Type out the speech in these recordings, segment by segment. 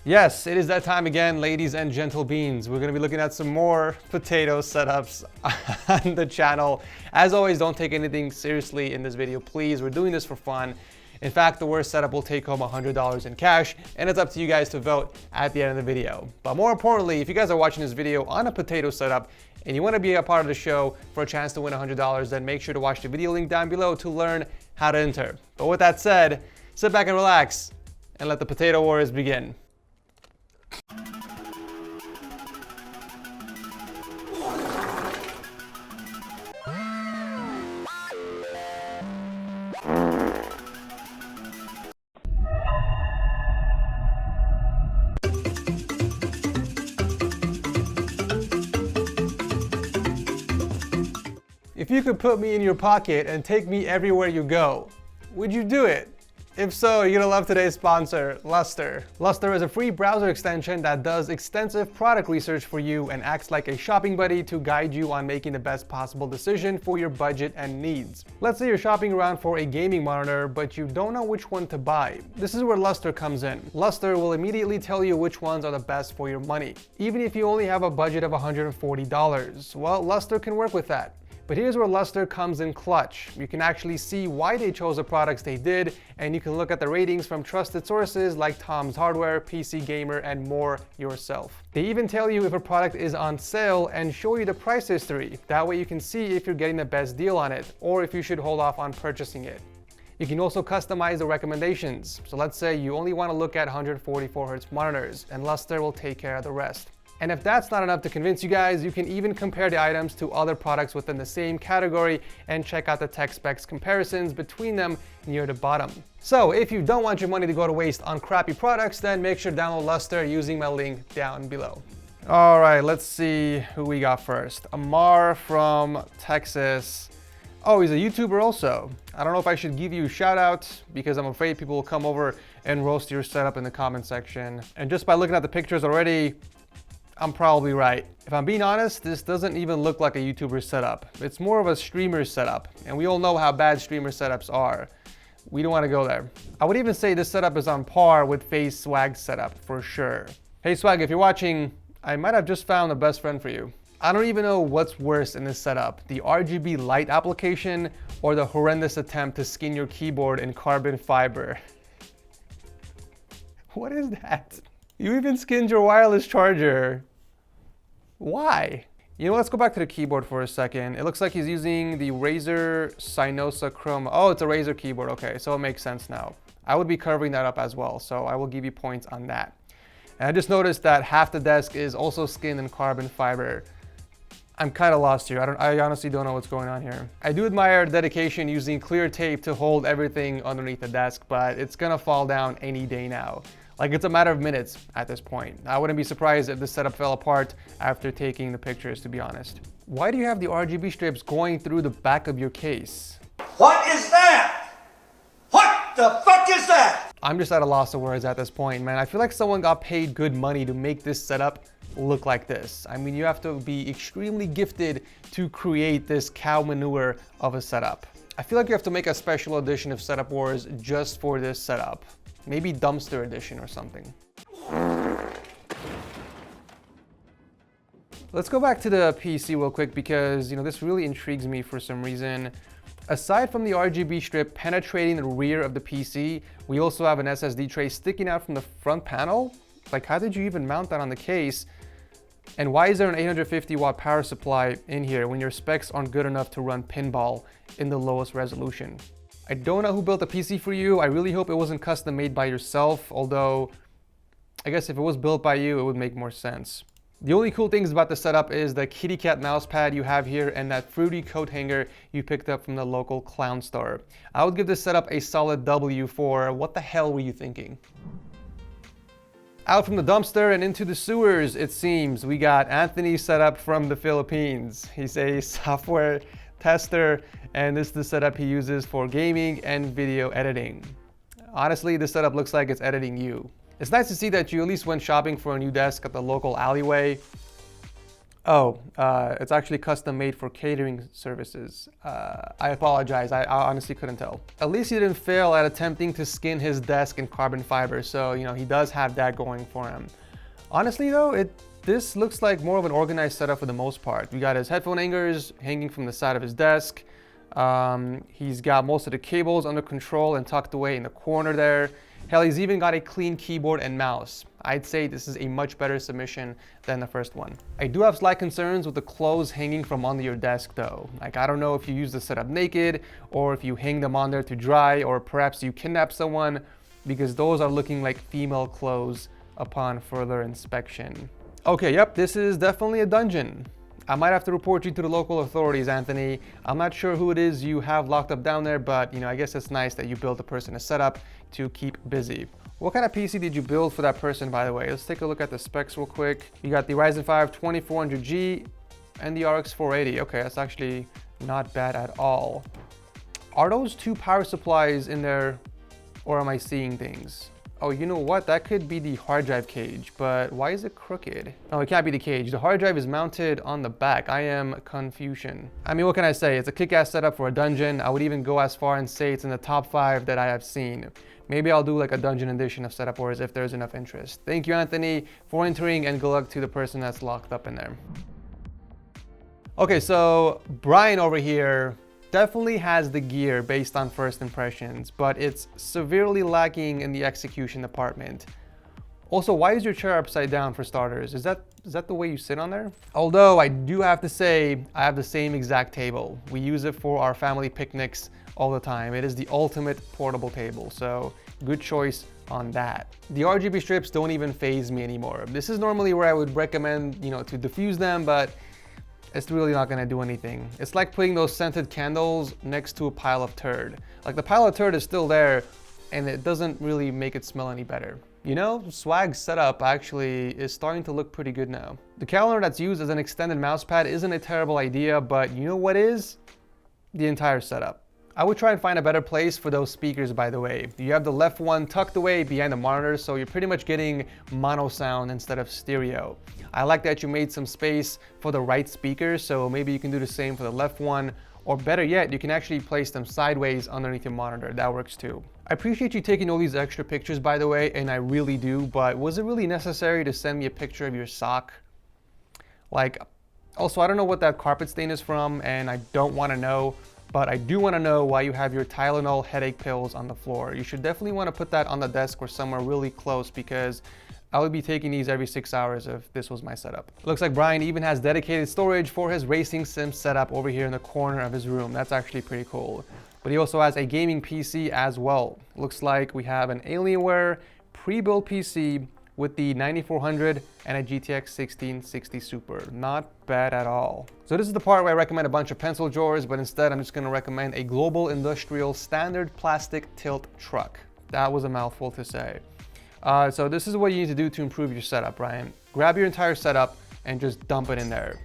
Yes, it is that time again, ladies and gentle beans. We're gonna be looking at some more potato setups on the channel. As always, don't take anything seriously in this video, please. We're doing this for fun. In fact, the worst setup will take home $100 in cash, and it's up to you guys to vote at the end of the video. But more importantly, if you guys are watching this video on a potato setup and you wanna be a part of the show for a chance to win $100, then make sure to watch the video link down below to learn how to enter. But with that said, sit back and relax and let the potato wars begin. If you could put me in your pocket and take me everywhere you go, would you do it? If so, you're gonna love today's sponsor, Lustre. Lustre is a free browser extension that does extensive product research for you and acts like a shopping buddy to guide you on making the best possible decision for your budget and needs. Let's say you're shopping around for a gaming monitor, but you don't know which one to buy. This is where Lustre comes in. Lustre will immediately tell you which ones are the best for your money, even if you only have a budget of $140. Well, Lustre can work with that. But here's where Lustre comes in clutch. You can actually see why they chose the products they did, and you can look at the ratings from trusted sources like Tom's Hardware, PC Gamer, and more yourself. They even tell you if a product is on sale and show you the price history. That way you can see if you're getting the best deal on it, or if you should hold off on purchasing it. You can also customize the recommendations. So let's say you only want to look at 144Hz monitors, and Lustre will take care of the rest. And if that's not enough to convince you guys, you can even compare the items to other products within the same category and check out the tech specs comparisons between them near the bottom. So if you don't want your money to go to waste on crappy products, then make sure to download Lustre using my link down below. All right, let's see who we got first. Amar from Texas. Oh, he's a YouTuber also. I don't know if I should give you a shout out because I'm afraid people will come over and roast your setup in the comment section. And just by looking at the pictures already, I'm probably right. If I'm being honest, this doesn't even look like a YouTuber setup. It's more of a streamer setup, and we all know how bad streamer setups are. We don't want to go there. I would even say this setup is on par with FaZe Swag's setup for sure. Hey Swag, if you're watching, I might have just found a best friend for you. I don't even know what's worse in this setup, the RGB light application or the horrendous attempt to skin your keyboard in carbon fiber. What is that? You even skinned your wireless charger. Why? You know, let's go back to the keyboard for a second. It looks like he's using the Razer Synosa Chroma. Oh, it's a Razer keyboard. Okay, so it makes sense now. I would be covering that up as well, so I will give you points on that. And I just noticed that half the desk is also skinned in carbon fiber. I'm kind of lost here. I honestly don't know what's going on here. I do admire dedication using clear tape to hold everything underneath the desk, but it's gonna fall down any day now. Like, it's a matter of minutes at this point. I wouldn't be surprised if this setup fell apart after taking the pictures, to be honest. Why do you have the RGB strips going through the back of your case? What is that? What the fuck is that? I'm just at a loss of words at this point, man. I feel like someone got paid good money to make this setup look like this. I mean, you have to be extremely gifted to create this cow manure of a setup. I feel like you have to make a special edition of Setup Wars just for this setup. Maybe dumpster edition or something. Let's go back to the PC real quick because, you know, this really intrigues me for some reason. Aside from the RGB strip penetrating the rear of the PC, we also have an SSD tray sticking out from the front panel. Like, how did you even mount that on the case? And why is there an 850 watt power supply in here when your specs aren't good enough to run pinball in the lowest resolution? I don't know who built the PC for you. I really hope it wasn't custom made by yourself, although I guess if it was built by you, it would make more sense. The only cool things about the setup is the kitty cat mouse pad you have here and that fruity coat hanger you picked up from the local clown store. I would give this setup a solid W for what the hell were you thinking? Out from the dumpster and into the sewers, it seems, we got Anthony's setup from the Philippines. He's a software tester, and this is the setup he uses for gaming and video editing. Honestly, this setup looks like it's editing you. It's nice to see that you at least went shopping for a new desk at the local alleyway. Oh, it's actually custom made for catering services. I apologize, I honestly couldn't tell. At least he didn't fail at attempting to skin his desk in carbon fiber, so you know, he does have that going for him. Honestly though, this looks like more of an organized setup for the most part. We got his headphone hangers hanging from the side of his desk. He's got most of the cables under control and tucked away in the corner there. Hell, he's even got a clean keyboard and mouse. I'd say this is a much better submission than the first one. I do have slight concerns with the clothes hanging from under your desk though. Like, I don't know if you use the setup naked or if you hang them on there to dry, or perhaps you kidnap someone, because those are looking like female clothes upon further inspection. Okay, yep, this is definitely a dungeon. I might have to report you to the local authorities, Anthony. I'm not sure who it is you have locked up down there, but you know, I guess it's nice that you built a person a setup to keep busy. What kind of PC did you build for that person, by the way? Let's take a look at the specs real quick. You got the Ryzen 5 2400G and the RX 480. Okay, that's actually not bad at all. Are those two power supplies in there, or am I seeing things? Oh, you know what? That could be the hard drive cage, but why is it crooked? No, it can't be the cage. The hard drive is mounted on the back. I am confusion. I mean, what can I say? It's a kick-ass setup for a dungeon. I would even go as far and say it's in the top 5 that I have seen. Maybe I'll do like a dungeon edition of Setup Wars if there's enough interest. Thank you, Anthony, for entering, and good luck to the person that's locked up in there. Okay, so Brian over here definitely has the gear based on first impressions, but it's severely lacking in the execution department. Also, why is your chair upside down for starters? Is that the way you sit on there? Although I do have to say, I have the same exact table. We use it for our family picnics all the time. It is the ultimate portable table, so good choice on that. The RGB strips don't even faze me anymore. This is normally where I would recommend, you know, to diffuse them, but it's really not gonna do anything. It's like putting those scented candles next to a pile of turd. Like, the pile of turd is still there and it doesn't really make it smell any better. You know, Swag's setup actually is starting to look pretty good now. The calendar that's used as an extended mouse pad isn't a terrible idea, but you know what is? The entire setup. I would try and find a better place for those speakers, by the way. You have the left one tucked away behind the monitor, so you're pretty much getting mono sound instead of stereo. I like that you made some space for the right speaker, so maybe you can do the same for the left one, or better yet, you can actually place them sideways underneath your monitor. That works too. I appreciate you taking all these extra pictures, by the way, and I really do, but was it really necessary to send me a picture of your sock? Like, also, I don't know what that carpet stain is from, and I don't want to know, but I do want to know why you have your Tylenol headache pills on the floor. You should definitely want to put that on the desk or somewhere really close, because I would be taking these every 6 hours if this was my setup. Looks like Brian even has dedicated storage for his racing sim setup over here in the corner of his room. That's actually pretty cool. But he also has a gaming PC as well. Looks like we have an Alienware pre-built PC with the 9400 and a GTX 1660 Super. Not bad at all. So this is the part where I recommend a bunch of pencil drawers, but instead I'm just gonna recommend a global industrial standard plastic tilt truck. That was a mouthful to say. So this is what you need to do to improve your setup, Brian. Grab your entire setup and just dump it in there.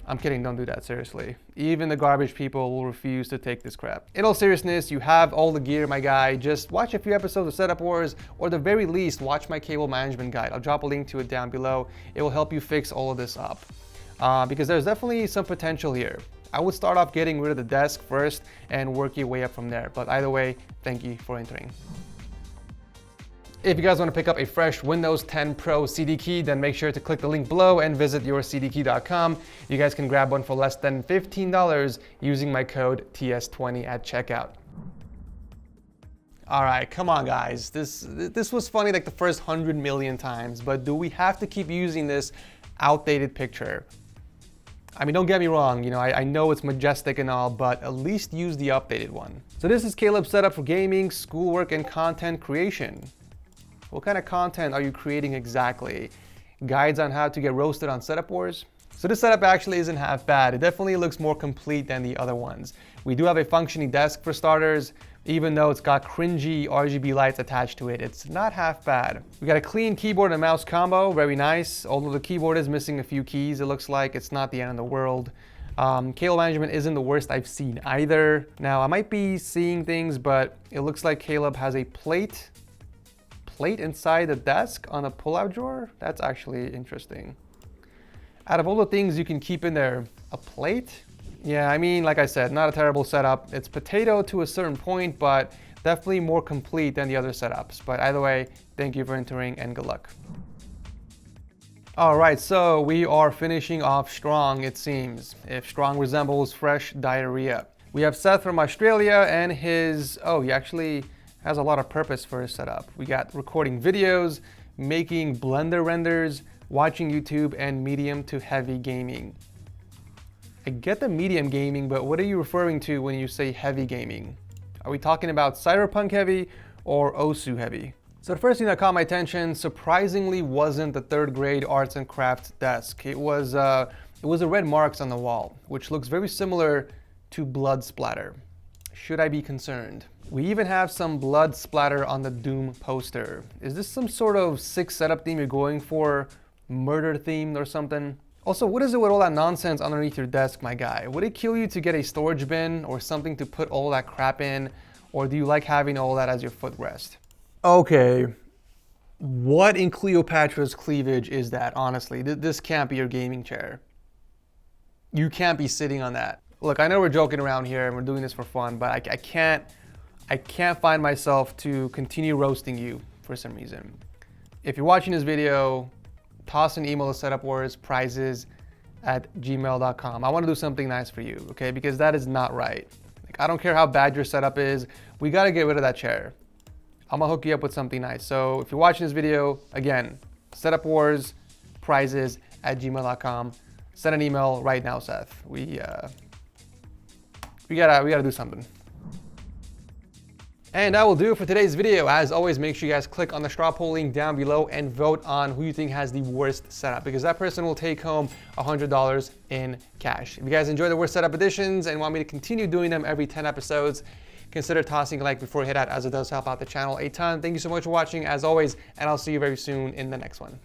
I'm kidding, don't do that, seriously. Even the garbage people will refuse to take this crap. In all seriousness, you have all the gear, my guy. Just watch a few episodes of Setup Wars, or at the very least, watch my cable management guide. I'll drop a link to it down below. It will help you fix all of this up. Because there's definitely some potential here. I would start off getting rid of the desk first and work your way up from there. But either way, thank you for entering. If you guys want to pick up a fresh Windows 10 Pro CD key, then make sure to click the link below and visit yourcdkey.com. You guys can grab one for less than $15 using my code TS20 at checkout. All right, come on guys. This was funny like the first 100 million times, but do we have to keep using this outdated picture? I mean, don't get me wrong, you know, I know it's majestic and all, but at least use the updated one. So this is Caleb's setup for gaming, schoolwork, and content creation. What kind of content are you creating exactly? Guides on how to get roasted on Setup Wars? So this setup actually isn't half bad. It definitely looks more complete than the other ones. We do have a functioning desk for starters, even though it's got cringy RGB lights attached to it. It's not half bad. We got a clean keyboard and mouse combo, very nice. Although the keyboard is missing a few keys, it looks like it's not the end of the world. Cable management isn't the worst I've seen either. Now, I might be seeing things, but it looks like Caleb has a plate inside the desk on a pull-out drawer. That's actually interesting. Out of all the things you can keep in there, a plate? Yeah, I mean, like I said, not a terrible setup. It's potato to a certain point, but definitely more complete than the other setups. But either way, thank you for entering and good luck. All right, so we are finishing off strong, it seems. If strong resembles fresh diarrhea. We have Seth from Australia and his, he actually has a lot of purpose for his setup. We got recording videos, making Blender renders, watching YouTube, and medium to heavy gaming. I get the medium gaming, but what are you referring to when you say heavy gaming? Are we talking about cyberpunk heavy or OSU heavy? So the first thing that caught my attention surprisingly wasn't the third grade arts and crafts desk. It was the red marks on the wall, which looks very similar to blood splatter. Should I be concerned? We even have some blood splatter on the Doom poster. Is this some sort of sick setup theme you're going for? Murder themed or something? Also, what is it with all that nonsense underneath your desk, my guy? Would it kill you to get a storage bin or something to put all that crap in? Or do you like having all that as your footrest? Okay, what in Cleopatra's cleavage is that, honestly? This can't be your gaming chair. You can't be sitting on that. Look, I know we're joking around here and we're doing this for fun, but I can't find myself to continue roasting you for some reason. If you're watching this video, toss an email to setupwars@gmail.com. I want to do something nice for you, okay? Because that is not right. Like, I don't care how bad your setup is. We got to get rid of that chair. I'm gonna hook you up with something nice. So if you're watching this video, again, setupwarsprizes@gmail.com. Send an email right now, Seth. We gotta do something. And that will do it for today's video. As always, make sure you guys click on the straw poll link down below and vote on who you think has the worst setup, because that person will take home $100 in cash. If you guys enjoy the worst setup editions and want me to continue doing them every 10 episodes, consider tossing a like before you hit out, as it does help out the channel a ton. Thank you so much for watching, as always, and I'll see you very soon in the next one.